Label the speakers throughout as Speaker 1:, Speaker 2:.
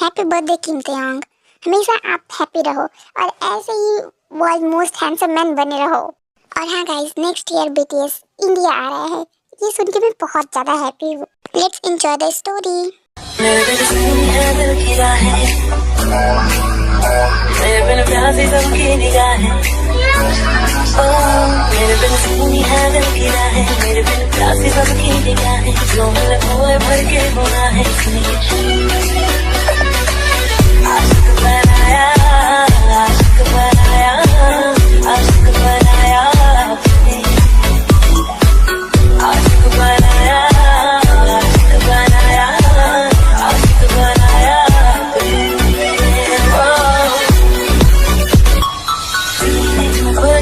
Speaker 1: Happy birthday किम तेयोंग। हमेशा आप happy रहो और ऐसे ही वर्ल्ड मोस्ट हैंडसम मैन बने रहो। और हाँ guys, next year BTS India आ रहा है, ये सुन के मैं बहुत ज्यादा हैप्पी हूँ। Let's enjoy the story. मेरे बिन प्यासी सबकी निगाहें, मेरे बिन सुनी है दिल की राहें, मेरे बिन प्यासी सबकी निगाहें, जो मैंने हुए भर के गुनाहें आशिक बनाया, आशिक बनाया, आशिक बनाया, आशिक बनाया, आशिक बनाया, आशिक बनाया।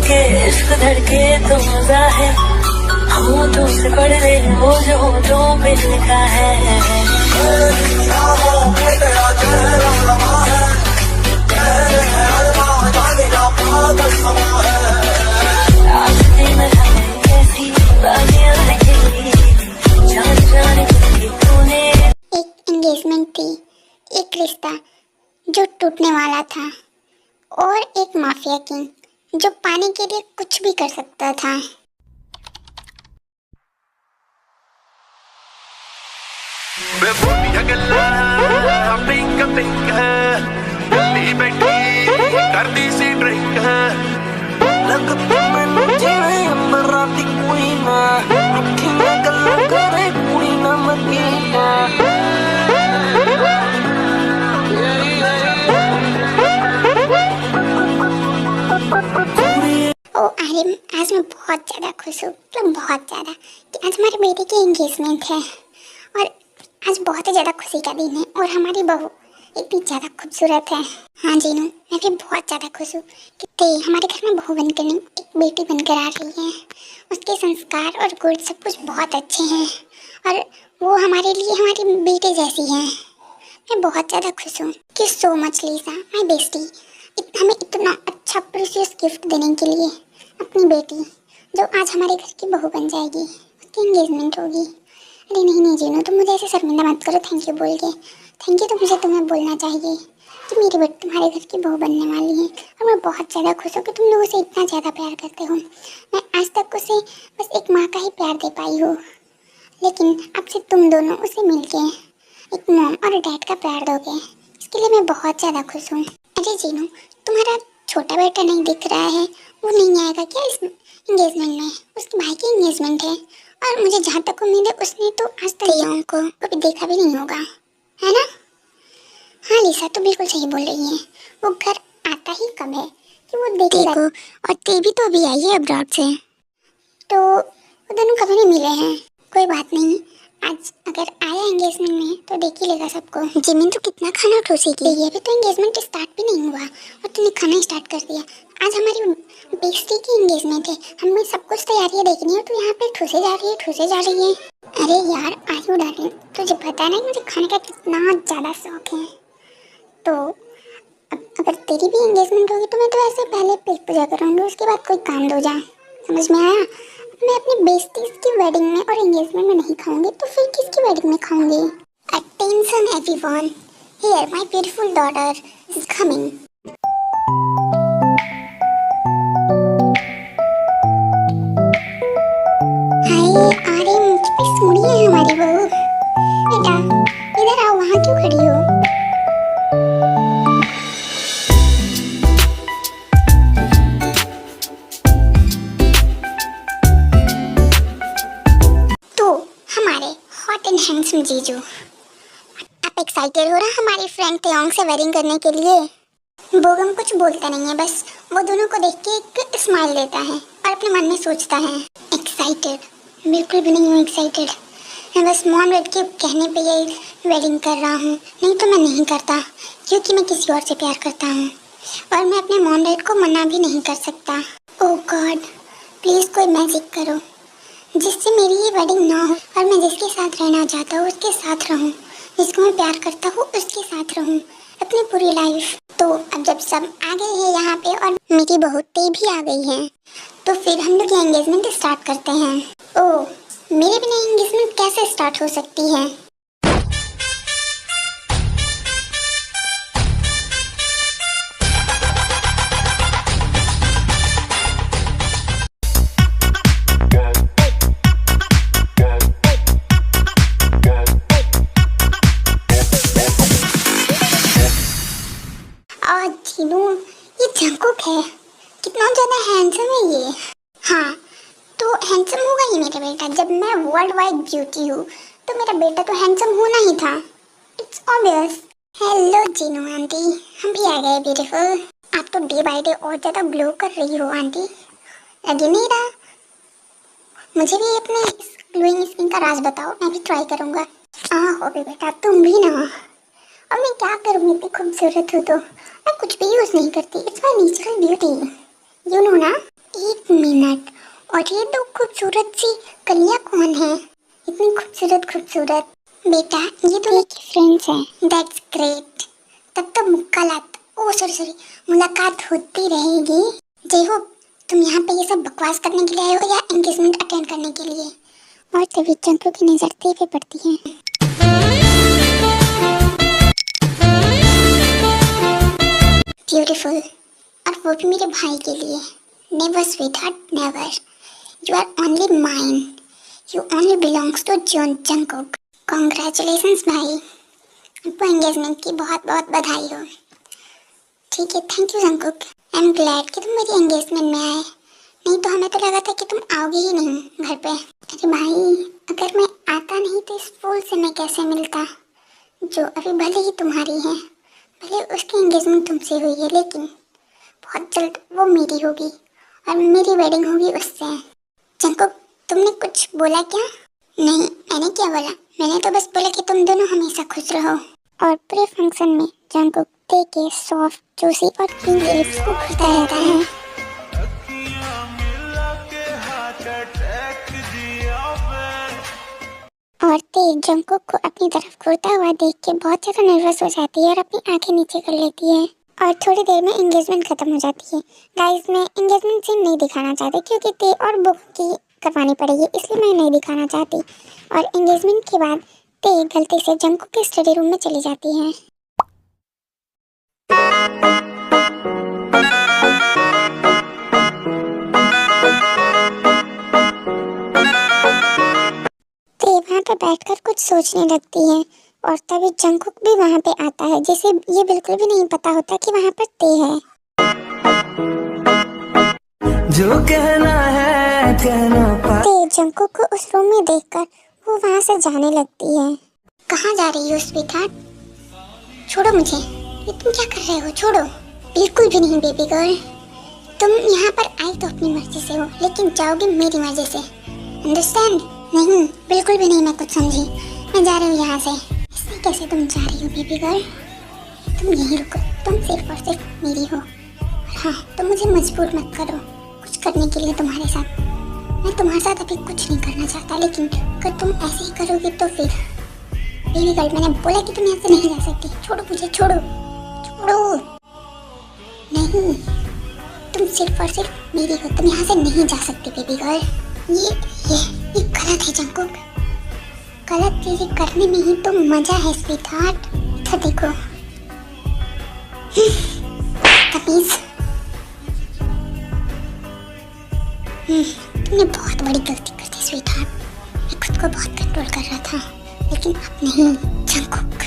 Speaker 1: के इश्क धड़के तो मजा है, हूँ तुमसे पढ़ रहे हो जो पे लिखा है। एक एंगेजमेंट थी, एक रिश्ता जो टूटने वाला था, और एक माफिया किंग जो पाने के लिए कुछ भी कर सकता था। आज मैं बहुत ज़्यादा खुश हूँ, मतलब बहुत ज़्यादा, कि आज हमारे बेटे की एंगेजमेंट है और आज बहुत ही ज़्यादा खुशी का दिन है और हमारी बहू इतनी ज़्यादा खूबसूरत है। हाँ जीनू, मैं भी बहुत ज़्यादा खुश हूँ कि हमारे घर में बहू बनकर नहीं, एक बेटी बनकर आ रही है। उसके संस्कार और गुण सब कुछ बहुत अच्छे हैं और वो हमारे लिए हमारी बेटे जैसी है। मैं बहुत ज़्यादा खुश हूँ कि सो मच लीसा माय बेस्टी हमें इतना अच्छा प्रीशियस गिफ्ट देने के लिए। अपनी बेटी जो आज हमारे घर की बहू बन जाएगी, उसकी एंगेजमेंट होगी। अरे नहीं जीनू, तुम मुझे ऐसे शर्मिंदा मत करो थैंक यू बोल के। थैंक यू तो मुझे तुम्हें बोलना चाहिए कि मेरी बेटी तुम्हारे घर की बहू बनने वाली है और मैं बहुत ज़्यादा खुश हूँ कि तुम लोग उसे इतना ज़्यादा प्यार करते हो। मैं आज तक उसे बस एक माँ का ही प्यार दे पाई हूँ, लेकिन अब से तुम दोनों उसे मिल के एक मॉम और डैड का प्यार दोगे, इसके लिए मैं बहुत ज़्यादा खुश हूँ। अरे जीनू, तुम्हारा छोटा बेटा नहीं दिख रहा है, वो नहीं आएगा क्या इस एंगेजमेंट में? उसके भाई की एंगेजमेंट है और मुझे जहाँ तक उम्मीद है उसने तो आज तक तेयोंग को कभी देखा भी नहीं होगा, है ना? हाँ लीसा तो बिल्कुल सही बोल रही है, वो घर आता ही कब है कि वो देखेगा। और ते भी तो अभी आई है अब्रॉड से, तो वो दोनों कभी नहीं मिले हैं। कोई बात नहीं, आज अगर आया एंगेजमेंट में तो देख ही लेगा सबको। जिमिन तो कितना खाना ठूसेगी, ये भी तो एंगेजमेंट स्टार्ट भी नहीं हुआ और तूने खाना स्टार्ट कर दिया। आज हमारी बेस्टी की एंगेजमेंट है, हमें सब कुछ तैयारियां देखनी है, तो यहाँ पे ठूसे जा रही है। अरे यार आयु डार्लिंग, तुझे पता नहीं मुझे खाने का कितना ज़्यादा शौक है। तो अगर तेरी भी एंगेजमेंट होगी तो मैं तो ऐसे पहले पेट पूजा करूँगी, उसके बाद कोई काम दो जा, समझ में आया? मैं अपनी बेस्टीज की वेडिंग में और एंगेजमेंट में नहीं खाऊंगी तो फिर किसकी वेडिंग में खाऊंगी? Attention everyone, here my beautiful daughter is coming. हाय आ रही मुझ पे सोनी है हमारी बहू। बेटा इधर आओ, वहाँ क्यों खड़ी हो? हैंडसम जीजू, आप एक्साइटेड हो रहा हमारी फ्रेंड तेयोंग से वेडिंग करने के लिए? बोगम कुछ बोलता नहीं है, बस वो दोनों को देख के एक स्माइल देता है और अपने मन में सोचता है एक्साइटेड? बिल्कुल भी नहीं हूँ एक्साइटेड, मैं बस मॉम डैड के कहने पे ये वेडिंग कर रहा हूँ, नहीं तो मैं नहीं करता, क्योंकि मैं किसी और से प्यार करता हूँ और मैं अपने मॉम डैड को मना भी नहीं कर सकता। ओह गॉड, प्लीज़ कोई मैजिक करो जिससे मेरी ये वेडिंग ना हो और मैं जिसके साथ रहना चाहता हूँ उसके साथ रहूँ, जिसको मैं प्यार करता हूँ उसके साथ रहूँ अपनी पूरी लाइफ। तो अब जब सब आ गए हैं यहाँ पे और मेरी बहू ते भी आ गई है, तो फिर हम लोग ये एंगेजमेंट स्टार्ट करते हैं। ओह, मेरे बिना एंगेजमेंट कैसे स्टार्ट हो सकती है? जंगकुक है, कितना ज्यादा हैंडसम है ये। हाँ तो हैंडसम होगा ही मेरा बेटा, जब मैं वर्ल्ड वाइड ब्यूटी हूँ तो मेरा बेटा तो हैंडसम होना ही था, it's obvious. Hello Jinu aunty, हम भी आ गए ब्यूटीफुल। आप तो डे बाय डे और ज़्यादा ग्लो कर रही हो आंटी, लगे नहीं रहा। मुझे भी अपने ग्लोइंग स्किन का राज बताओ, मैं भी ट्राई करूँगा। हो भी बेटा, तुम भी ना। और मैं क्या करूँ, इतनी खूबसूरत हो तो मैं कुछ भी यूज़ नहीं करती, it's my natural beauty, you know ना। एक मिनट, और ये दो खूबसूरत सी कलियाँ कौन है, इतनी खूबसूरत खूबसूरत। बेटा ये तो मेरी फ्रेंड्स हैं। दैट्स ग्रेट, तब तो सॉरी मुलाकात होती रहेगी। जय हो, तुम यहाँ पे ये सब बकवास करने के लिए आए हो या एंगेजमेंट अटेंड करने के लिए? और तभी चंकू की नजर तेरे पे पड़ती है। ब्यूटीफुल, और वो भी मेरे भाई के लिए। Never sweetheart never, you are only mine, you only belongs to Jungkook. Congratulations भाई, आपको एंगेजमेंट की बहुत बहुत बधाई हो। ठीक है, thank you Jungkook. I am glad कि तुम मेरी एंगेजमेंट में आए, नहीं तो हमें तो लगा था कि तुम आओगे ही नहीं घर पे। अरे भाई, अगर मैं आता नहीं तो इस फूल से मैं कैसे मिलता, जो अभी भले ही तुम्हारी है, भले उसकी एंगेजमेंट तुमसे हुई है, लेकिन बहुत जल्द वो मेरी होगी और मेरी वेडिंग होगी उससे। जंगकुक, तुमने कुछ बोला क्या? नहीं, मैंने क्या बोला, मैंने तो बस बोला कि तुम दोनों हमेशा खुश रहो। और पूरे फंक्शन में जंगकुक के सॉफ्ट जूसी और क्रीमी लिप्स को खुलता रहता है। और तेज जंगकुक को अपनी तरफ घूरता हुआ देख के बहुत ज़्यादा नर्वस हो जाती है और अपनी आंखें नीचे कर लेती है। और थोड़ी देर में एंगेजमेंट खत्म हो जाती है। गाइस, मैं एंगेजमेंट सीन नहीं दिखाना चाहती क्योंकि ते और बुक की करवानी पड़ेगी, इसलिए मैं नहीं दिखाना चाहती। और एंगेजमेंट के बाद ते गलती से जंगकुक के स्टडी रूम में चली जाती है। ते वहाँ पे बैठकर कुछ सोचने लगती है और तभी जंगकुक भी वहाँ पे आता है, जिसे ये बिल्कुल भी नहीं पता होता कि वहाँ पर ते है। जो कहना है कहना। ते जंगकुक को उस रूम में देखकर वो वहाँ से जाने लगती है। कहाँ जा रही हो स्वीटहार्ट? छोड़ो मुझे, ये तुम क्या कर रहे हो? छोड़ो। बिल्कुल भी नहीं बेबी गर्ल, तुम यहाँ पर आई तो अपनी मर्जी से हो, लेकिन जाओगे मेरी मर्जी से, अंडरस्टैंड? नहीं, बिल्कुल भी नहीं, मैं कुछ समझी। मैं जा रही हूँ यहाँ से। इससे कैसे तुम जा रही हो बेबी गर्ल? तुम यहीं रुको, तुम सिर्फ और सिर्फ मेरी हो। हाँ, तुम मुझे मजबूर मत करो कुछ करने के लिए तुम्हारे साथ। मैं तुम्हारे साथ अभी कुछ नहीं करना चाहता, लेकिन अगर तुम ऐसे ही करोगे तो फिर बेबी गर्ल, मैंने बोला कि तुम यहाँ से नहीं जा सकती। छोड़ो मुझे, छोड़ो छोड़ो। नहीं, तुम सिर्फ और सिर्फ मेरी हो, तुम यहाँ से नहीं जा सकती बेबी गर्ल। ये गलत है जंगकुक, गलत चीजें करने में ही तो मजा है स्वीटहार्ट। इधर देखो, तमीज। तुमने बहुत बड़ी गलती कर दी स्वीटहार्ट, मैं खुद को बहुत कंट्रोल कर रहा था, लेकिन अब नहीं। जंगकुक,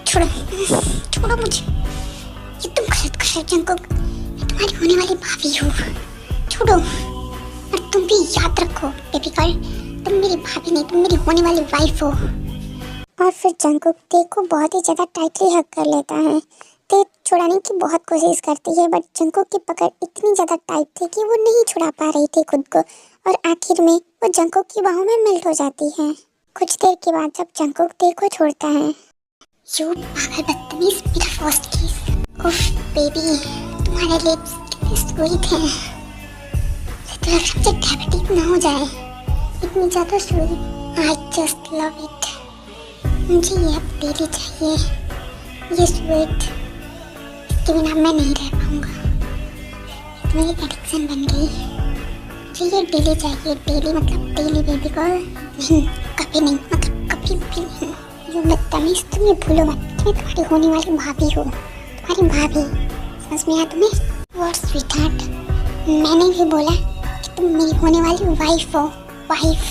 Speaker 1: छोड़ो मुझे, ये तुम गलत कर रहे हो जंगकुक, मैं तुम्हारी होने वाली भाभी हूँ, छोड़ो। और तुम भी याद रखो बेबी गर्ल, तुम मेरी भाभी नहीं, तुम मेरी होने वाली वाइफ हो। और फिर जंगकुक ते को बहुत ही ज़्यादा टाइटली हग कर लेता है। ते छुड़ाने की बहुत कोशिश करती है, बट जंगकुक की पकड़ इतनी ज़्यादा टाइट थी कि वो नहीं छुड़ा पा रही थी खुद को, और आखिर में वो जंगकुक की बाहों में मेल्ट हो जाती है। कुछ देर के बाद जब जंगकुक ते को छोड़ता है, यू पागल बदतमीज, मेरा फर्स्ट किस। उफ बेबी, तुम्हारे लिप्स कितने स्वीट हैं, तो सबसे डायबिटिक ना हो जाए, इतनी ज़्यादा sweet. I just love it, मुझे ये अब डेली चाहिए, ये स्वीट, इसके बिना मैं नहीं रह पाऊँगा, तो मेरी एडिक्शन बन गई। मुझे ये डेली चाहिए, डेली मतलब डेली बेबी गर्ल। नहीं, कभी नहीं, मतलब कभी भी नहीं। यू बदतमीज, तुम ये भूलो मत कि मैं तुम्हारी होने वाली भाभी हूँ, तुम्हारी भाभी। समझ में आया तुम्हें? व्हाट स्वीटहार्ट, मैंने भी बोला कि तुम मेरी होने वाली वाइफ हो, वाइफ।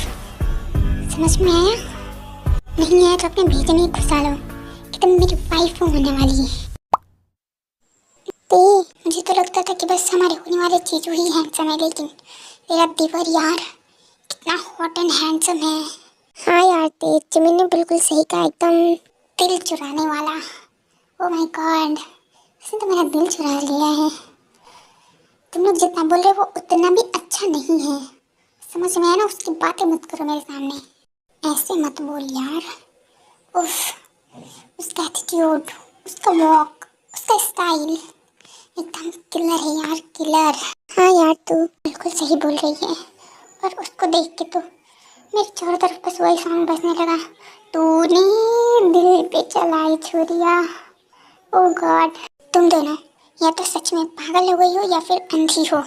Speaker 1: समझ में आया? नहीं आया तो अपने भेजे में घुसा लो कि तुम मेरी वाइफ होने वाली है। ते मुझे तो लगता था कि बस हमारे होने वाले चीजू ही हैंडसम है, लेकिन तेरा देवर यार कितना हॉट एंड हैंडसम है। हाँ यार ते, जिमिन ने बिल्कुल सही कहा, एकदम दिल चुराने वाला। ओ माय गॉड, इसने तो मेरा दिल चुरा लिया है। तुम लोग जितना बोल रहे हो वो उतना भी अच्छा नहीं है, समझ में आया ना? उसकी बातें मत करो मेरे सामने, ऐसे मत बोल यार। उफ, उसका एटीट्यूड, उसका वॉक, उसका स्टाइल एकदम किलर है यार, किलर। हाँ यार तू बिल्कुल सही बोल रही है, और उसको देख के तो मेरे चारों तरफ बस वही सॉन्ग बजने लगा, तूने दिल पे चलाई छुरिया। ओ गॉड, तुम दोनों या तो सच में पागल हो गई हो या फिर अंधी हो।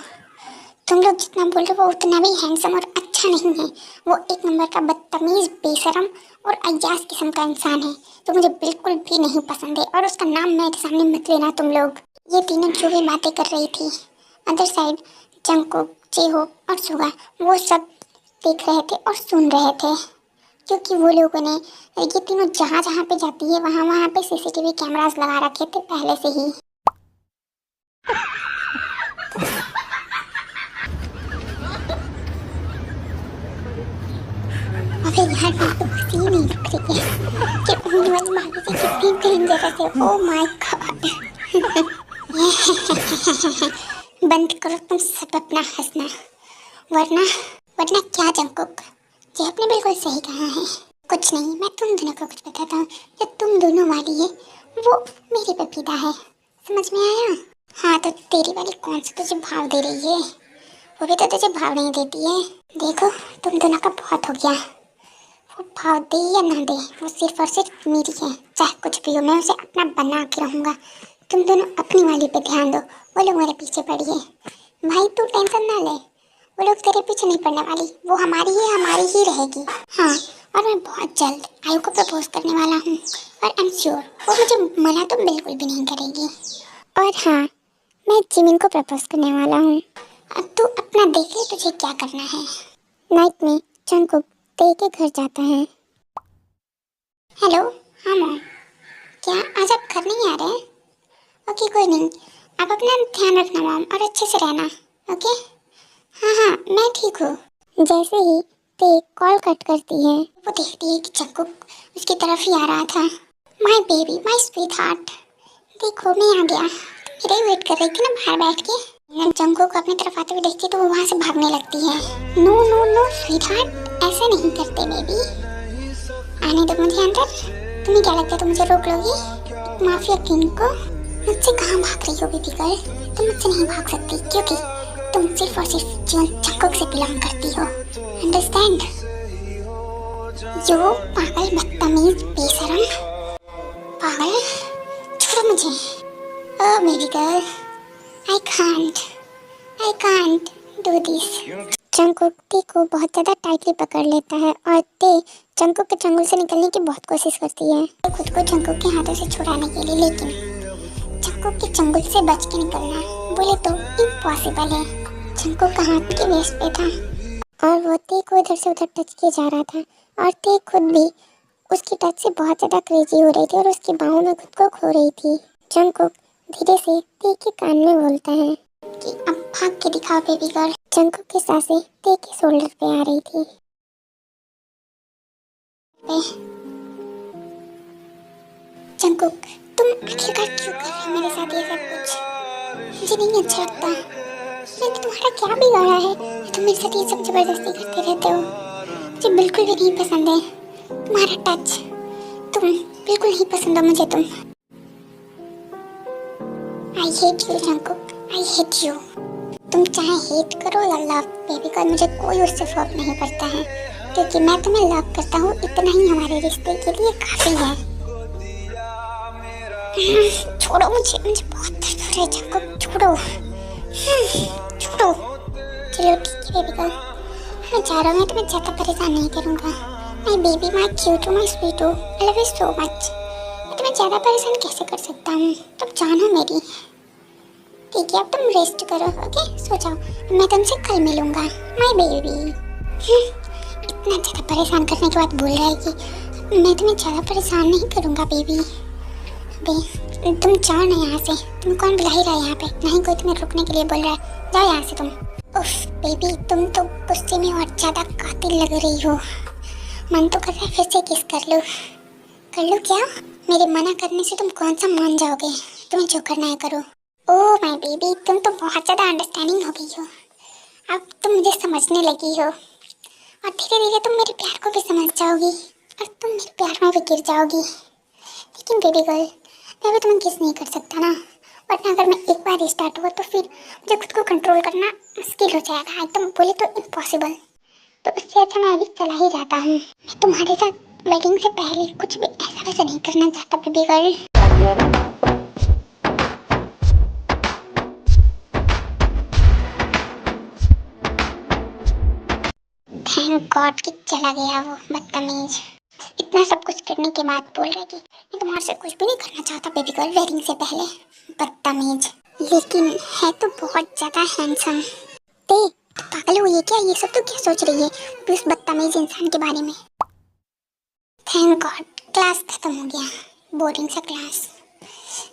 Speaker 1: तुम लोग जितना बोल रहे हो वो उतना भी हैंडसम और अच्छा नहीं है। वो एक नंबर का बदतमीज, बेशरम और अय्यास किस्म का इंसान है, तो मुझे बिल्कुल भी नहीं पसंद है। और उसका नाम मेरे सामने मत लेना तुम लोग। ये तीनों जो भी बातें कर रही थी अदर साइड, जंगकुक, जेहोक और सुगा, वो सब देख रहे थे और सुन रहे थे, क्योंकि वो लोगों ने ये तीनों जहाँ जहाँ पे जाती है वहाँ वहाँ पे सीसीटीवी कैमरास लगा रखे थे पहले से ही। अबे यार मेरी तो हंसी ही नहीं रुक रही है कि उन वाली भाभी से कितनी डेंजरस है। Oh my God. बंद करो तुम सब अपना हंसना, वरना वरना क्या जंकुक, ये आपने बिल्कुल सही कहा है। कुछ नहीं, मैं तुम दोनों को कुछ बताता हूँ। जो तुम दोनों वाली है वो मेरी पपीता है, समझ में आया? हाँ तो तेरी वाली कौन सी तुझे भाव दे रही है? वो भी तो तुझे भाव नहीं देती है। देखो तुम दोनों का बहुत हो गया, वो भाव दे या ना दे वो सिर्फ और सिर्फ मेरी है, चाहे कुछ भी हो मैं उसे अपना बना के रहूँगा। तुम दोनों अपनी वाली पे ध्यान दो, वो लोग मेरे पीछे पड़ी है। भाई तू टेंशन ना ले, वो लोग तेरे पीछे नहीं पड़ने वाली, वो हमारी है, हमारी ही रहेगी। हाँ, और मैं बहुत जल्द आयु को प्रपोज करने वाला हूँ, और आई एम श्योर वो मुझे मना तो बिल्कुल भी नहीं करेगी। और हाँ, मैं जिमिन को प्रपोज करने वाला हूँ। अब तू अपना देख ले तुझे क्या करना है। नाइट में जंकुक ते के घर जाता है। हेलो, हाँ मॉम, क्या आज आप घर नहीं आ रहे हैं? ओके कोई नहीं, आप अपना ध्यान रखना मॉम, और अच्छे से रहना, ओके? हाँ हाँ मैं ठीक हूँ। जैसे ही ते कॉल कट करती है, वो देखती है कि जंकुक उसकी तरफ ही आ रहा था। My baby, my sweet heart, देखो मैं आ गया। मेरा ही वेट कर रही थी ना बाहर बैठ के। जंकुक को अपनी तरफ आते हुए देखती है तो वो वहाँ से भागने लगती है। No no no sweet heart, ऐसा नहीं करते बेबी, आने दो मुझे अंदर। तुम्हें क्या लगता है तुम मुझे रोक लोगी? माफिया किंग को मुझसे कहाँ भाग रही हो बेबी गर्ल? तुम मुझसे नहीं भाग सकती, क्योंकि तुम सिर्फ और सिर्फ जंकुक से बिलोंग करती हो, अंडरस्टैंड? यो पागल, बदतमीज, बेशरम पागल, छोड़ो मुझे। ओह baby girl, I can't do this। Jungkook ते को बहुत ज़्यादा टाइटली पकड़ लेता है, और ते जंकुक के चंगुल से निकलने की बहुत कोशिश करती है तो खुद को जंकुक के हाथों से छुड़ाने के लिए, लेकिन जंकुक के चंगुल से बच के निकलना बोले तो इम्पॉसिबल है। जंकुक का हाथ के वेस्ट पे था, और वो ते को इधर से उधर टच किए जा रहा था, और ते खुद भी उसकी टच से बहुत ज़्यादा क्रेजी हो रही थी और उसकी बाहों में खुद को खो रही थी। जंकुक धीरे से ते के कान में बोलता है कि अब भाग के दिखाओ बेबी गर्ल। जंकुक की सांसें ते के शोल्डर पे आ रही थी। जंकुक, तुम आखिरकार क्यों कर रहे हो मेरे साथ ये सब कुछ? मुझे नहीं अच्छा लगता। मैंने तुम्हारा क्या बिगाड़ा है तुम मेरे साथ ये सब जबरदस्ती करते रहते हो? मुझे बिल्कुल भी नहीं पसंद है तुम्हारा टच, तुम बिल्कुल नहीं पसंद हो मुझे तुम। I hate you Jungkook, I hate you. तुम चाहे हेट करो या लव बेबी गर्ल, मुझे कोई उससे फर्क नहीं पड़ता है, क्योंकि मैं तुम्हें लव करता हूँ, इतना ही हमारे रिश्ते के लिए काफी है। छोड़ो मुझे, मुझे बहुत दर्द हो रहा है जंकुक, छोड़ो छोड़ो। चलो ठीक है बेबी गर्ल, मैं जा रहा हूँ, मैं तुम्हें ज़्यादा परेशान नहीं करूँगा। My baby, my cute, my sweet, I love you so much. मैं तुम्हें ज़्यादा परेशान कैसे कर सकता हूँ? तुम जानो मेरी। ठीक है अब तुम रेस्ट करो, ओके? सो जाओ, मैं तुमसे कल मिलूंगा माय बेबी। इतना ज़्यादा परेशान करने के बाद बोल रहा है कि मैं तुम्हें ज़्यादा परेशान नहीं करूंगा बेबी। बे तुम जाओ ना यहाँ से, तुम कौन बुला ही रहा है यहाँ पे, नहीं कोई तुम्हें रुकने के लिए बोल रहा है, जाओ यहाँ से तुम। उफ बेबी तुम तो गुस्से में और ज़्यादा कातिल लग रही हो, मन तो कर रहा है फिर से किस कर लो क्या? मेरे मना करने से तुम कौन सा मान जाओगे, तुम्हें जो करना है करो। ओह माय बेबी तुम तो बहुत ज़्यादा अंडरस्टैंडिंग हो गई हो, अब तुम मुझे समझने लगी हो और धीरे धीरे तुम मेरे प्यार को भी समझ जाओगी और तुम मेरे प्यार में भी गिर जाओगी। लेकिन बेबी गर्ल मैं भी तुम्हें किस नहीं कर सकता ना, वरना अगर मैं एक बार स्टार्ट हुआ तो फिर मुझे खुद को कंट्रोल करना मुश्किल हो जाएगा, एकदम बोले तो इम्पॉसिबल। तो उससे अच्छा मैं अभी चला ही जाता हूँ। मैं तुम्हारे साथ वेडिंग से पहले कुछ भी ऐसा वैसा नहीं करना चाहता बेबी गर्ल। थैंक गॉड कि चला गया वो बदतमीज। इतना सब कुछ करने के बाद बोल रहा है कि मैं तुम्हारे से कुछ भी नहीं करना चाहता बेबी गर्ल वेडिंग से पहले, बदतमीज। लेकिन है तो बहुत ज़्यादा हैंडसम। ते पागल हुई है क्या, ये सब तो क्या सोच रही है उस बदतमीज इंसान के बारे में। थैंक गॉड क्लास खत्म हो गया, बोरिंग सा क्लास।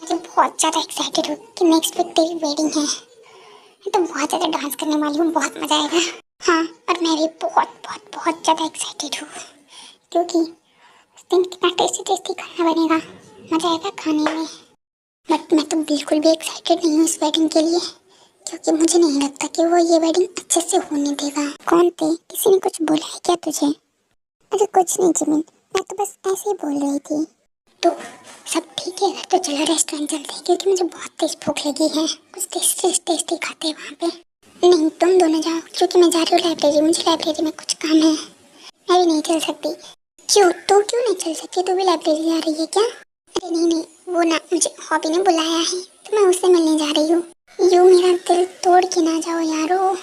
Speaker 1: मैं बहुत ज़्यादा एक्साइटेड हूँ कि नेक्स्ट वीक तेरी वेडिंग है, मैं तो बहुत ज़्यादा डांस करने वाली हूँ, बहुत मज़ा आएगा। हाँ और मैं भी बहुत बहुत बहुत ज़्यादा एक्साइटेड हूँ क्योंकि उस दिन कितना टेस्टी टेस्टी खाना बनेगा, मज़ा आएगा खाने में। बट मैं तो बिल्कुल भी एक्साइटेड नहीं हूँ इस वेडिंग के लिए, क्योंकि मुझे नहीं लगता कि वो ये वेडिंग अच्छे से होने देगा। कौन थे, किसी ने कुछ बोला है क्या तुझे? अरे कुछ नहीं जिमिन, मैं तो बस ऐसे ही बोल रही थी। तो सब ठीक है, तो चलो रेस्टोरेंट चलते हैं क्योंकि मुझे बहुत तेज भूख लगी है, कुछ टेस्टी टेस्टी खाते हैं वहाँ पे। नहीं तुम दोनों जाओ, क्योंकि मैं जा रही हूँ लाइब्रेरी, मुझे लाइब्रेरी में कुछ काम है, मैं भी नहीं चल सकती। क्यों तो क्यों नहीं चल सकती, तू भी लाइब्रेरी जा रही है क्या? अरे नहीं वो ना मुझे हॉबी ने बुलाया है तो मैं उससे मिलने जा रही हूँ। यूँ मेरा दिल तोड़ के ना जाओ यारो,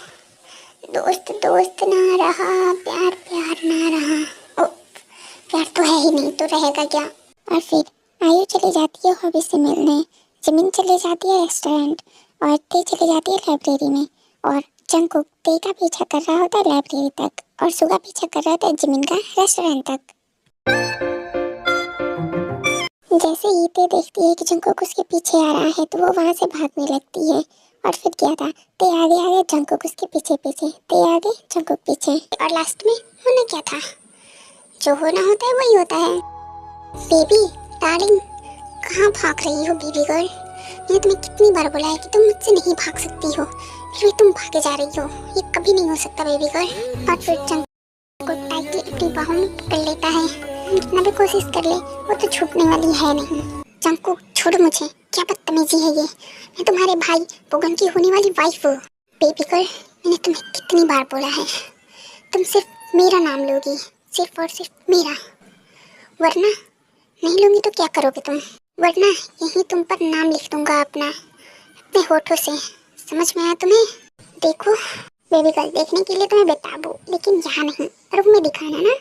Speaker 1: दोस्त दोस्त ना रहा, प्यार प्यार ना रहा। ओ प्यार तो है ही नहीं तो रहेगा क्या? और फिर आयु चली जाती है हॉबी से मिलने, जमीन चली जाती है रेस्टोरेंट, और ते चली जाती है लाइब्रेरी में, और जंकुक ते का पीछा कर रहा होता है लाइब्रेरी तक, और सुगा पीछा कर रहा होता है जमीन का रेस्टोरेंट तक। जैसे ही ते देखती है कि जंकुक उसके पीछे आ रहा है तो वो वहाँ से भागने लगती है। और फिर क्या था, ते आगे आगे जंकुक उसके पीछे पीछे, ते आगे जंकुक पीछे, और लास्ट में होना क्या था, जो होना होता है वही होता है। बेबी डार्लिंग कहाँ भाग रही हो बेबी गर्ल, मैंने तुम्हें कितनी बार बोला है कि तुम मुझसे नहीं भाग सकती हो, फिर भी तुम भागे जा रही हो, ये कभी नहीं हो सकता बेबी गर्ल। और फिर जंकुक टाइटली अपनी बाहों में पकड़ लेता है, कितना भी कोशिश कर ले वो तो छूटने वाली है नहीं। जंकुक छोड़ो मुझे, क्या बदतमीजी है ये, मैं तुम्हारे भाई बोगन की होने वाली वाइफ हूँ। बेबी गर्ल मैंने तुम्हें कितनी बार बोला है तुम सिर्फ मेरा नाम लोगी, सिर्फ और सिर्फ मेरा, वरना नहीं लूंगी तो क्या करोगे तुम, वरना यहीं तुम पर नाम लिख दूंगा अपना अपने होठों से, समझ में आया तुम्हें? देखो बेबी गर्ल देखने के लिए तुम्हें बेताब हूँ लेकिन यहाँ नहीं, रूम में दिखाना ना।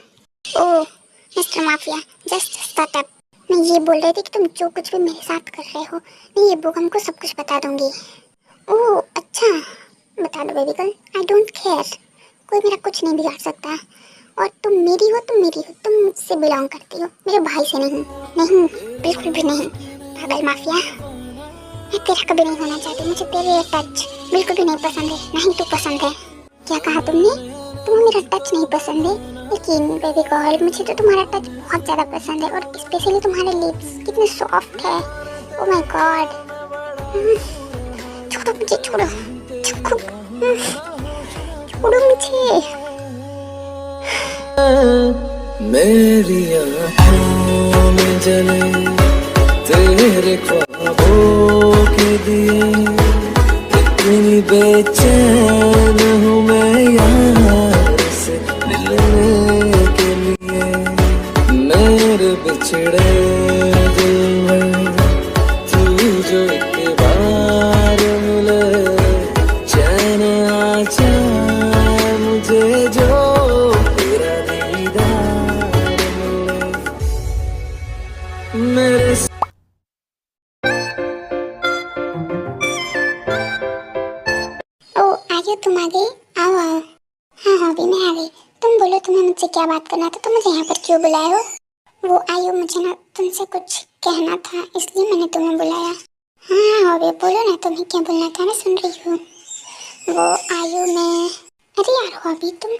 Speaker 1: Oh mister mafia just start up, मैं ये बोल रही थी कि तुम जो कुछ भी मेरे साथ कर रहे हो मैं ये बोगम को सब कुछ बता दूंगी। ओह अच्छा बता दो baby girl, I don't care, कोई मेरा कुछ नहीं बिगाड़ सकता, और तुम मेरी हो तुम मुझसे बिलोंग करती हो, मेरे भाई से नहीं, नहीं बिल्कुल भी नहीं। पागल माफिया मैं तेरा कभी नहीं होना चाहती, मुझे तेरे टच बिल्कुल भी नहीं पसंद है, नहीं तू पसंद है। क्या कहा तुमने, तुम्हें मेरा टच नहीं पसंद है? लेकिन बेबी गर्ल मुझे तो तुम्हारा टच बहुत ज़्यादा पसंद है, और स्पेशली तुम्हारे लिप्स कितने सॉफ्ट है, ओह माय गॉड। छोड़ो मुझे, छोड़ो छोड़ो मुझे।
Speaker 2: मेरी आँखों में जले तेरे ख्वाबों के दिए, इतनी बेचैन हूँ मैं यार से मिलने के लिए, मेरे बिछड़े दिल में तू जो एक बार मिले, चैन आ जाए मुझे जो तेरा दीदार मिले मेरे।
Speaker 1: ओ आ गए तुम, आ गए, आओ आओ। हाँ हाँ भी मैं आ गई, तुम बोलो तुम्हें मुझसे क्या बात करना था, तुम मुझे यहाँ पर क्यों बुलाए हो? वो आयु, मुझे ना तुमसे कुछ कहना था, इसलिए मैंने तुम्हें बुलाया। हाँ अभी बोलो ना, तुम्हें क्या बोलना था, मैं सुन रही हूँ। वो आयु में, अरे यार हॉबी, तुम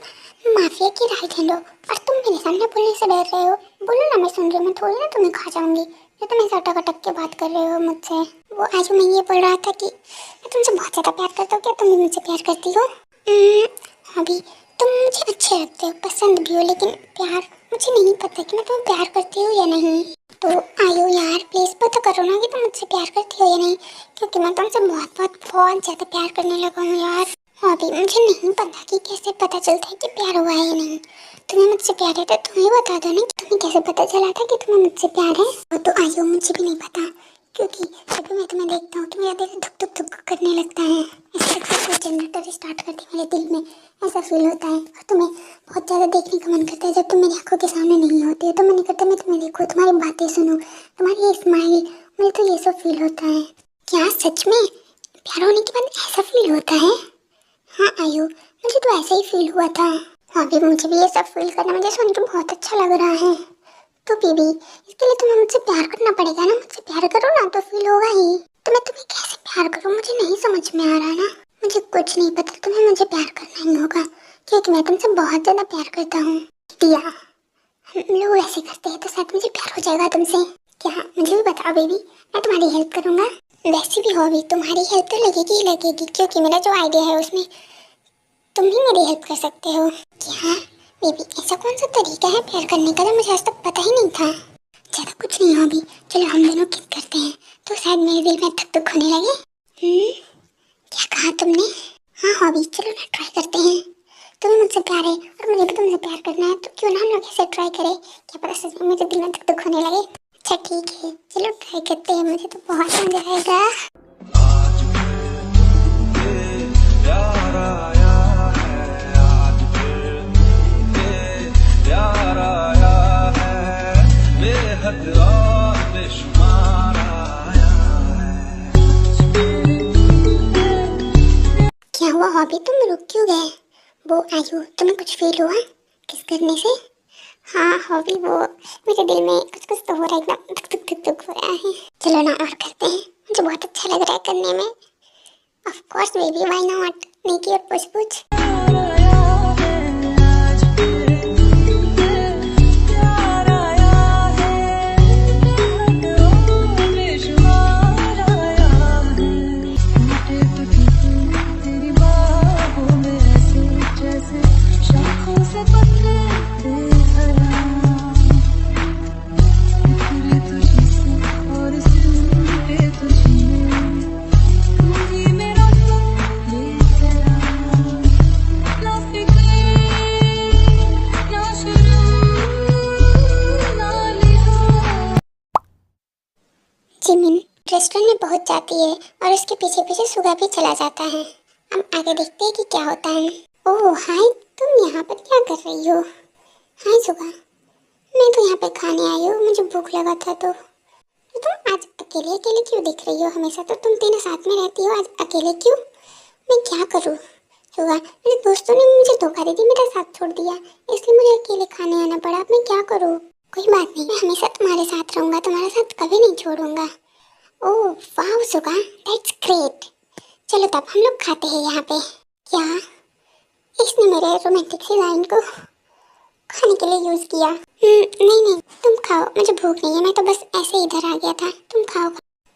Speaker 1: माफिया की राइट हैंड हो और तुम मेरे सामने बोलने से डर रहे हो। बोलो ना, मैं सुन रही हूँ, मैं थोड़ी ना तुम्हें खा जाऊंगी जो तुम ऐसे अटक अटक के बात कर रहे हो मुझसे। वो आयु, मैं ये बोल रहा था कि मैं तुमसे बहुत ज़्यादा प्यार करता हूँ, क्या तुम भी मुझसे प्यार करती हो? हॉबी, तुम मुझे अच्छे लगते हो, पसंद भी हो, लेकिन प्यार मुझे नहीं पता कि मैं तुम्हें प्यार करती हूँ या नहीं। तो आयु यार प्लीज़ पता करो ना कि तुम मुझसे प्यार करती हो या नहीं, क्योंकि मैं तुमसे बहुत बहुत बहुत ज़्यादा प्यार करने लगा हूँ यार। अभी मुझे नहीं पता कि कैसे पता चलता है कि प्यार हुआ है या नहीं। तुम्हें मुझसे प्यार है तो तुम्हें बता दो ना कि तुम्हें कैसे पता चला था कि तुम्हें मुझसे प्यार है। वो तो आयु मुझे भी नहीं पता, क्योंकि जब भी मैं तुम्हें देखता हूँ तो मेरा दिल धुक धुक धुक करने लगता है। ऐसा लगता है कोई जनरेटर स्टार्ट कर दी मेरे दिल में, ऐसा फील होता है। और तुम्हें बहुत ज़्यादा देखने का मन करता है जब तुम मेरी आंखों के सामने नहीं होती हो, तो मन करता है मैं तुम्हें देखूँ, तुम्हारी बातें सुनूँ, तुम्हारी ये स्माइल, मुझे तो ये सब फील होता है। क्या सच में प्यार होने के बाद ऐसा फील होता है? हाँ आयु, मुझे तो ऐसा ही फील हुआ था। हाँ भी, मुझे भी ये सब फील करना, मुझे सुन के बहुत अच्छा लग रहा है। तो बेबी, इसके लिए तुम्हें मुझसे प्यार करना पड़ेगा ना, मुझसे प्यार करो ना तो फील होगा ही। तो मैं तुम्हें कैसे प्यार करूँ, मुझे नहीं समझ में आ रहा ना। मुझे कुछ नहीं पता, तुम्हें मुझे प्यार करना ही होगा, क्योंकि मैं तुमसे बहुत ज़्यादा प्यार करता हूँ। दिया, हम लोग ऐसे करते हैं तो शायद मुझे प्यार हो जाएगा तुमसे। क्या मुझे भी बताओ बेबी, मैं तुम्हारी हेल्प करूँगा। वैसे भी हॉबी, तुम्हारी हेल्प तो लगेगी ही लगेगी, क्योंकि मेरा जो आइडिया है उसमें तुम ही मेरी हेल्प कर सकते हो। क्या बेबी, ऐसा कौन सा तरीका है प्यार करने का जो मुझे आज तक पता ही नहीं था? ज़्यादा कुछ नहीं हॉबी, चलो हम दोनों किस करते हैं तो शायद मेरे दिल में धक धक होने लगे। क्या कहा तुमने? हाँ हॉबी, चलो ना ट्राई करते हैं। तुम्हें मुझसे प्यार है और मुझे भी तुमसे प्यार करना है, तो क्यों ना हम लोग ऐसे ट्राई करें, क्या पता सच में मुझे दिल में धक धक होने लगे। अच्छा ठीक है, चलो ट्राई करते हैं, मुझे तो बहुत मजा आएगा। क्या हुआ हॉबी, तुम रुक क्यों गए? वो आयु, तुम्हें कुछ फील हुआ किस करने से? हाँ हॉबी, वो मेरे दिल में कुछ कुछ तो हो रहा है, एकदम धुक धुक धुक धुक हो रहा है। चलो ना और करते हैं, मुझे बहुत अच्छा लग रहा है करने में। Of course baby, why not, नेकी और पूछ पूछ। जिमिन रेस्टोरेंट में पहुंच जाती है और उसके पीछे पीछे सुगा भी चला जाता है। हम आगे देखते हैं कि क्या होता है। ओह हाय, तुम यहाँ पर क्या कर रही हो? हाय सुगा, मैं तो यहाँ पे खाने आई हूँ, मुझे भूख लगा था। तो तुम आज अकेले अकेले क्यों दिख रही हो? हमेशा तो तुम तीनों साथ में रहती हो, आज अकेले क्यों? मैं क्या करूँ सुगा, मेरे दोस्तों ने मुझे धोखा दे दी, मेरा साथ छोड़ दिया, इसलिए मुझे अकेले खाने आना पड़ा। अब मैं क्या करूँ? कोई बात नहीं, मैं हमेशा तुम्हारे साथ रहूँगा, तुम्हारा साथ कभी नहीं छोड़ूंगा। ओह वाह सुगा, दैट्स ग्रेट। चलो तब हम लोग खाते हैं यहाँ पे। क्या इसने मेरे रोमांटिक सी लाइन को खाने के लिए यूज़ किया? नहीं नहीं, तुम खाओ, मुझे भूख नहीं है, मैं तो बस ऐसे ही इधर आ गया था। तुम खाओ।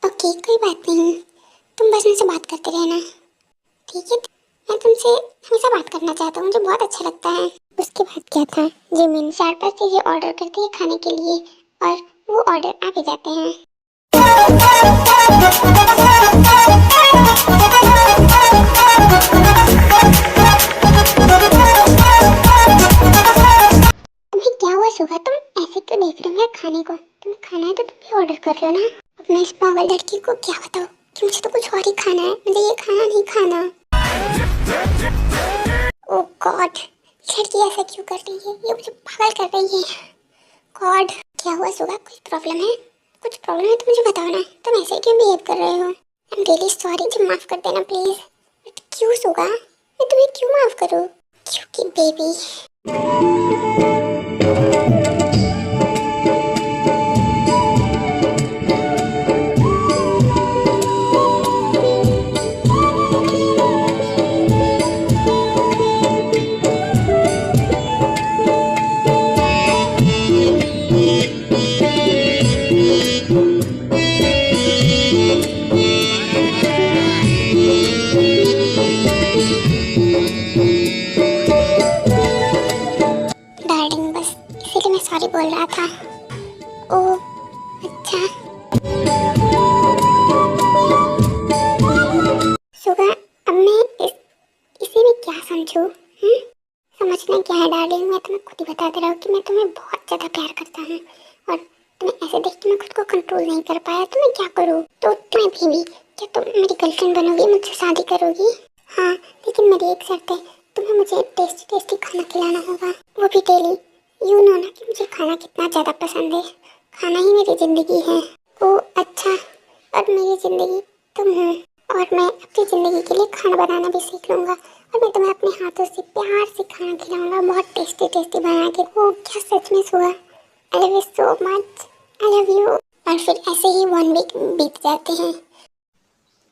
Speaker 1: ओके कोई बात नहीं, तुम बस मुझसे बात करते रहना, ठीक है? मैं तुमसे हमेशा बात करना चाहता हूँ, मुझे बहुत अच्छा लगता है। उसके बाद क्या था, जिमिन 4-5 चीज़ें ऑर्डर करती है खाने के लिए और वो ऑर्डर आ भी जाते हैं। तुम्हें क्या हुआ सुबह, तुम ऐसे क्यों देख रहे हो मेरे खाने को? तुम्हें खाना है तो तुम भी ऑर्डर कर रहे हो ना। अब मैं इस पागल लड़की को क्या बताऊँ कि मुझे तो कुछ और ही खाना है, मुझे ये खाना नहीं खाना। ओह गॉड, लड़की ऐसा क्यों कर रही है, ये मुझे पागल कर रही है। गॉड, क्या हुआ सुबह, कुछ प्रॉब्लम है? कुछ प्रॉब्लम है तो मुझे बताओ ना, तुम ऐसे क्यों बिहेव कर रहे हो? आई एम रियली सॉरी, मुझे माफ़ कर देना प्लीज़। बट क्यों सुगा, मैं तुम्हें क्यों माफ़ करूँ? क्योंकि बेबी कर पाया तो मैं क्या करूँ। तो तुम्हें भी क्या तुम मेरी गर्लफ्रेंड बनोगी, मुझसे शादी करोगी? हाँ, लेकिन मेरी एक शर्त है, तुम्हें मुझे टेस्टी टेस्टी खाना खिलाना होगा, वो भी डेली। यू नो ना कि मुझे खाना कितना ज़्यादा पसंद है, खाना ही मेरी ज़िंदगी है। ओ अच्छा, और मेरी ज़िंदगी तुम हो, और मैं अपनी ज़िंदगी के लिए खाना बनाना भी सीख लूँगा, और मैं तुम्हें अपने हाथों से प्यार से खाना खिलाऊंगा, बहुत टेस्टी टेस्टी बना के। ओ क्या सच में हुआ? I love you so much, I love you. और फिर ऐसे ही 1 वीक बीत जाते हैं।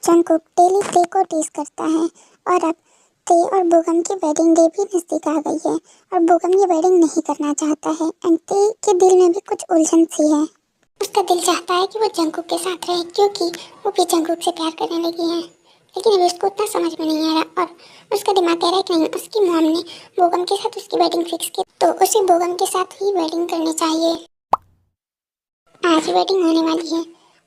Speaker 1: जंगकुक डेली टे को टीज करता है, और अब टे और बोगम की वेडिंग डे भी नज़दीक आ गई है, और बोगम ये वेडिंग नहीं करना चाहता है, एंड टे के दिल में भी कुछ उलझन सी है। उसका दिल चाहता है कि वो जंगकुक के साथ रहे, क्योंकि वो भी जंगकुक से प्यार करने लगी है, लेकिन अभी उसको उतना समझ में नहीं आ रहा, और उसका दिमाग कह रहा है कि नहीं, उसकी मॉम ने बोगम के साथ उसकी वेडिंग फिक्स की, तो उसे बोगम के साथ ही वेडिंग करनी चाहिए। आज ही वेडिंग होने वाली है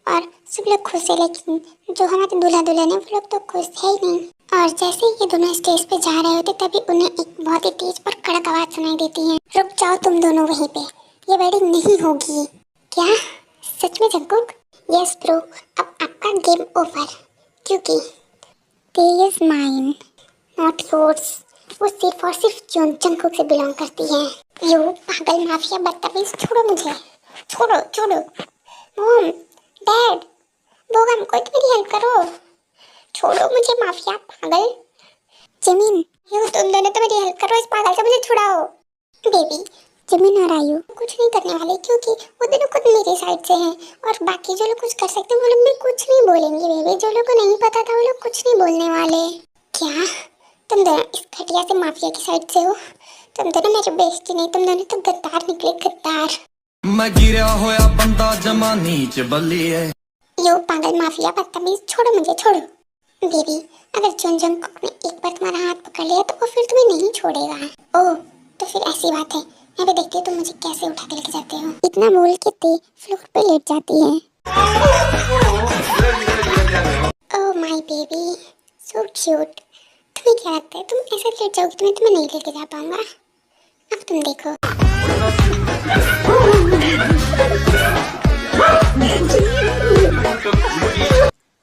Speaker 1: और सब लोग खुश है, लेकिन जो हमारे दूल्हा दुल्हन है वो लोग तो खुश है ही नहीं। और जैसे ही ये दोनों स्टेज पे जा रहे होते तभी उन्हें एक बहुत ही तेज और कड़क आवाज सुनाई देती है, रुक जाओ तुम दोनों वहीं पे, ये वेडिंग नहीं होगी। क्या सच में जंगकुक? यस ब्रो, अब आपका गेम ओवर, क्योंकि ते इज माइन नॉट योर्स। वो सिर्फ और सिर्फ जंगकुक से बिलोंग करती है। यू पागल माफिया बदतमीज, छोड़ो मुझे, छोड़ो छोड़ो। मॉम, डैड, बोगम, कोई तो मेरी हेल्प करो, छोड़ो मुझे माफिया पागल। जमीन, यू तुम दोनों तो मेरी हेल्प करो, इस पागल से मुझे छुड़ाओ। बेबी, जमीन और आयु कुछ नहीं करने वाले, क्योंकि वो दोनों खुद मेरी साइड से हैं, और बाकी जो लोग कुछ कर सकते हैं वो लोग भी कुछ नहीं बोलेंगे। बेबी, जो लोगों को नहीं पता था वो लोग कुछ नहीं बोलने वाले। क्या तुम दोनों इस घटिया से माफिया की साइड से हो? तुम दोनों मेरे बेइज्जती नहीं, तुम दोनों तो गद्दार निकले, गद्दार।
Speaker 2: मैं गिरा होया बंदा जमा नीच बल्लिए।
Speaker 1: यो पागल माफिया बदतमीज, छोड़ो मुझे, छोड़ो। बेबी, अगर जंगकुक ने एक बार तुम्हारा हाथ पकड़ लिया तो वो फिर तुम्हें नहीं छोड़ेगा। ओह, तो फिर ऐसी बात है, मैं भी देखती हूँ तुम मुझे कैसे उठा के लेके जाते हो। इतना बोल के ते फ्लोर पे लेट जाती है। Oh my baby, so cute. तुम्हें क्या लगता है तुम ऐसे लेट जाओगी तो मैं तुम्हें नहीं लेके जा पाऊंगा? अब तुम देखो।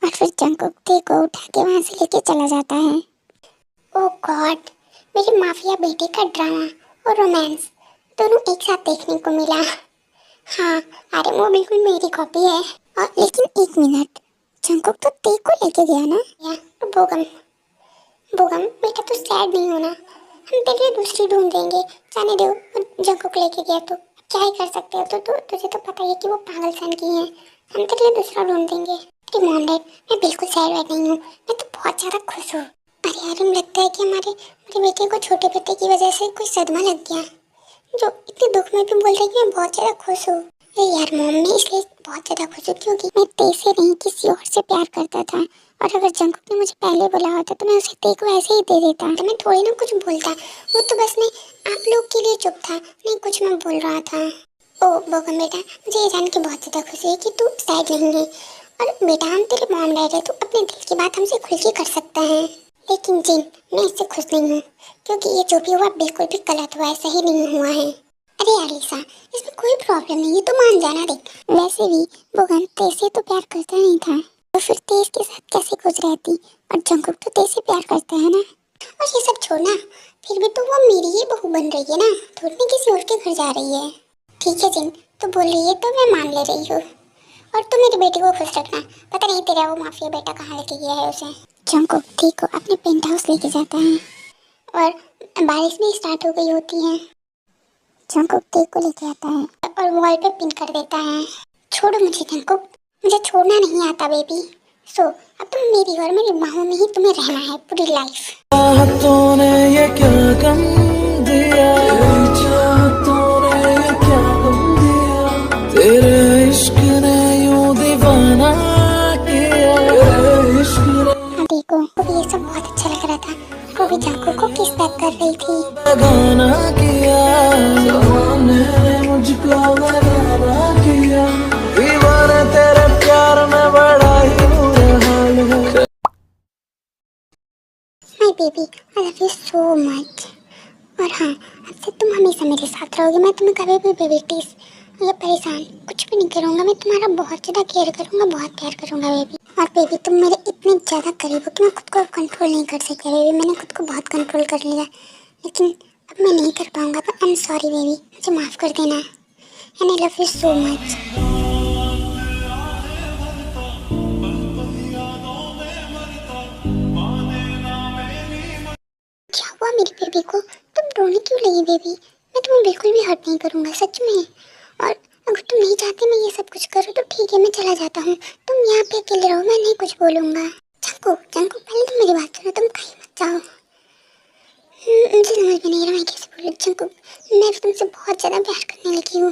Speaker 1: और फिर जंगकुक ते को उठा के वहां से लेके चला जाता है। ओह गॉड, मेरे माफिया बेटे का ड्रामा और रोमांस दोनों एक साथ देखने को मिला। हाँ, अरे वो बिल्कुल मेरी कॉपी है। और लेकिन एक मिनट, जंगकुक तो ते को लेके गया ना? या तो बोगम, बोगम बेटा तू सैड नहीं होना, हम तेरे लिए दूसरी ढूंढ देंगे, जाने दो। जंगकुक लेके गया तो क्या ही कर सकते हो, तो तुझे तो पता ही है कि वो पागल सन की है, हम तेरे लिए दूसरा ढूंढ देंगे। अरे मॉम डैड, मैं बिल्कुल सैड नहीं हूँ, मैं तो बहुत ज़्यादा खुश हूँ। अरे यार, हमें लगता है कि हमारे बेटे को छोटे बेटे की वजह से कोई सदमा लग गया, जो इतने दुख में भी बोल रही है कि मैं बहुत ज़्यादा खुश हूँ। अरे यार मॉम, मैं इसलिए बहुत ज़्यादा खुश हूँ क्योंकि मैं ते से नहीं किसी और से प्यार करता था, और अगर जंगकुक ने मुझे पहले बोला होता तो मैं उसे ते को ऐसे ही दे देता, तो मैं थोड़ी ना कुछ बोलता। वो तो बस मैं आप लोग के लिए चुप था, नहीं कुछ मैं बोल रहा था। ओ बोगम बेटा, मुझे ये जान के बहुत ज़्यादा खुशी है कि तू सैड नहीं है, और बेटा हम तेरे मॉम डैड है, तू अपने दिल की बात हमसे खुल के कर सकता है। लेकिन जी, मैं इससे खुश नहीं हूँ, क्योंकि ये जो भी हुआ बिल्कुल भी गलत हुआ है, सही नहीं हुआ है। अरे यार लिसा, इसमें कोई प्रॉब्लम नहीं है, तो मान जाना। देख, वैसे भी बोगम तेज से तो प्यार करता नहीं था, तो फिर तेज के साथ कैसे खुश रहती? और जंगकुक तो तेज से प्यार करता है ना। और ये सब छोड़ना, फिर भी तो वो मेरी ही बहू बन रही है ना, थोड़ी ना किसी और के घर जा रही है। ठीक है जिन, तो बोल रही है तो मैं मान ले रही हूँ, और तुम मेरे बेटे को खुश रखना। पता नहीं तेरा वो माफिया बेटा कहाँ लेके गया है उसे। जंगकुक ठीक हो अपने पेंट हाउस लेके जाता है, और बारिश भी स्टार्ट हो गई होती है। जंगकुक तेज को लेके आता है और वॉल पे पिन कर देता है। छोड़ो मुझे जंगकुक, मुझे छोड़ना नहीं आता बेबी। सो अब तुम मेरी और मेरी बाहों में ही तुम्हें रहना है पूरी लाइफ।
Speaker 2: चाहतों ने ये क्या गम दिया, तेरी चाहतों ने ये क्या गम दिया, तेरे इश्क ने यूं दीवाना किया, तेरे इश्क ने।
Speaker 1: देखो, ये सब बहुत अच्छा लग रहा था, वो भी जंगकुक को किस बैक कर रही थी।
Speaker 2: बेगाना किया, जमाने ने मुझको बेगाना किया, दीवाने तेरे प्यार में बड़ा ही बुरा हाल है।
Speaker 1: My baby, I love you so much. और हाँ, अब से तुम हमेशा मेरे साथ रहोगे, मैं तुम्हें कभी भी बेबी टीज ये परेशान कुछ भी नहीं करूँगा। मैं तुम्हारा बहुत ज़्यादा केयर करूँगा, बहुत प्यार करूँगा बेबी। और बेबी तुम मेरे इतने ज़्यादा करीब हो कि मैं खुद को कंट्रोल नहीं कर सकती बेबी। मैंने खुद को बहुत कंट्रोल कर लिया, लेकिन अब मैं नहीं कर पाऊँगा। तो आई एम सॉरी बेबी, मुझे माफ़ कर देना। And I love you so much. क्या हुआ मेरी बेबी को? तुम रोने क्यों लगी बेबी? मैं तुम्हें बिल्कुल भी हर्ट नहीं करूँगा, सच में। और अगर तुम नहीं चाहती मैं ये सब कुछ करूँ तो ठीक है, मैं चला जाता हूँ। तुम यहाँ पे अकेले रहो, मैं नहीं कुछ बोलूँगा। चंकू चंकू पहले तुम मेरी बात सुनो, तुम कहीं मत जाओ। मुझे समझ में नहीं आ रहा मैं कैसे बोलूँ। चंकू मैं तुमसे बहुत ज़्यादा प्यार करने लगी हूँ।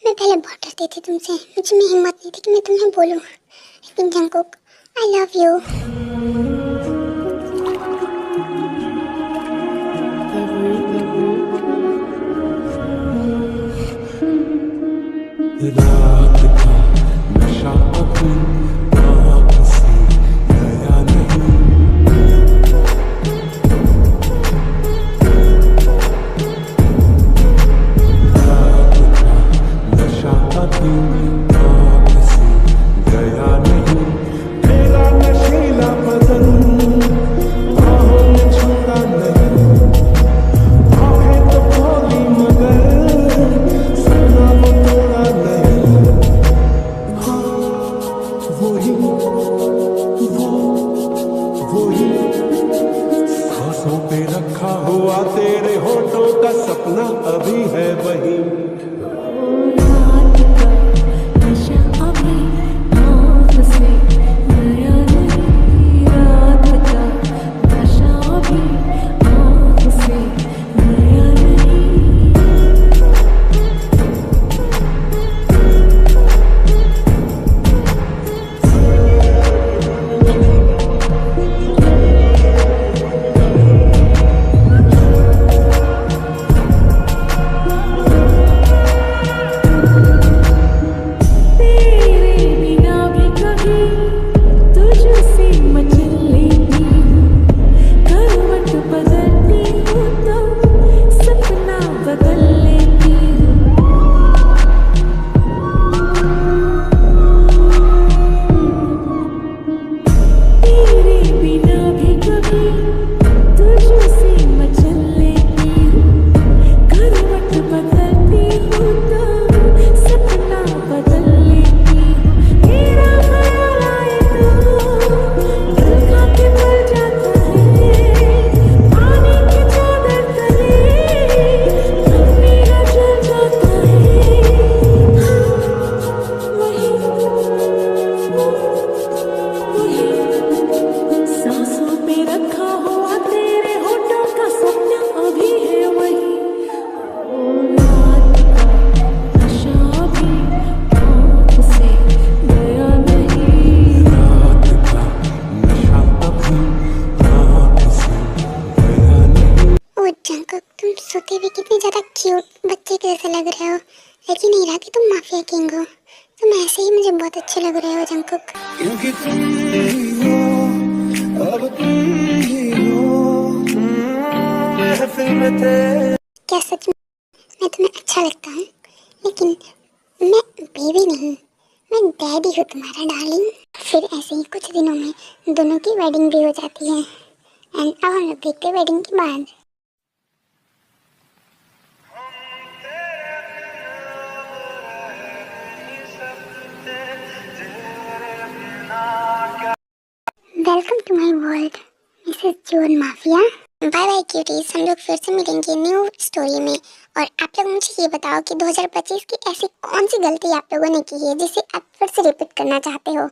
Speaker 1: मैं पहले बहुत डरती थी तुमसे, मुझे में हिम्मत नहीं थी कि मैं तुम्हें बोलूँ, लेकिन जंकुक आई लव यू।
Speaker 2: रात का नशा अभी आँख से गया नहीं। रात का नशा अभी आँख से गया नहीं। मेरा नशीला बदन बाहों में छोड़ा नहीं। आँखें तो खोली मगर सपना वो तोड़ा नहीं। वही सांसों पे रखा हुआ तेरे होठों का सपना अभी है वही।
Speaker 3: रात का नशा अभी आँख से गया नहीं। रात का नशा अभी आँख से गया नहीं। तेरे बिना भी कभी तुझसे मचल लेती हूँ। करवट बदलती हूँ तो सपना बदल लेती हूँ। तेरे बिना भी कभी तुझसे मचल लेती हूँ। करवट बदलती हूँ तो सपना बदल लेती हूँ। तेरा ख्याल आए तो दिल खा के मर जाता है। पानी की चादर तले हम मेरा जल जाता है। वही सांसों पे रखा हुआ तेरे होठों का सपना अभी है वही। रात का नशा भी आँख से गया नहीं।
Speaker 2: रात का नशा अभी आँख से गया नहीं।
Speaker 1: ओ जंकुक तुम सोते हुए कितने ज़्यादा क्यूट बच्चे के जैसे लग रहे हो, लेकिन नहीं रहा कि तुम माफिया किंग हो। तुम ऐसे ही मुझे बहुत अच्छे लग रहे हो जंकुक।
Speaker 2: क्योंकि तुम ही हो, अब तुम ही हो। महफिल में थे।
Speaker 1: क्या सच में मैं तुम्हें अच्छा लगता हूँ? लेकिन मैं बेबी नहीं, मैं डैडी हूँ तुम्हारा डार्लिंग। फिर ऐसे ही कुछ दिनों में दोनों की वेडिंग भी हो जाती है। एंड अब हम लोग देखते हैं वेडिंग के बाद। Welcome to my world Mrs June mafia. Bye bye cuties, हम लोग फिर से मिलेंगे न्यू स्टोरी में। और आप लोग मुझे ये बताओ कि 2025 की ऐसी कौन सी गलती आप लोगों ने की है जिसे आप फिर से रिपीट करना चाहते हो।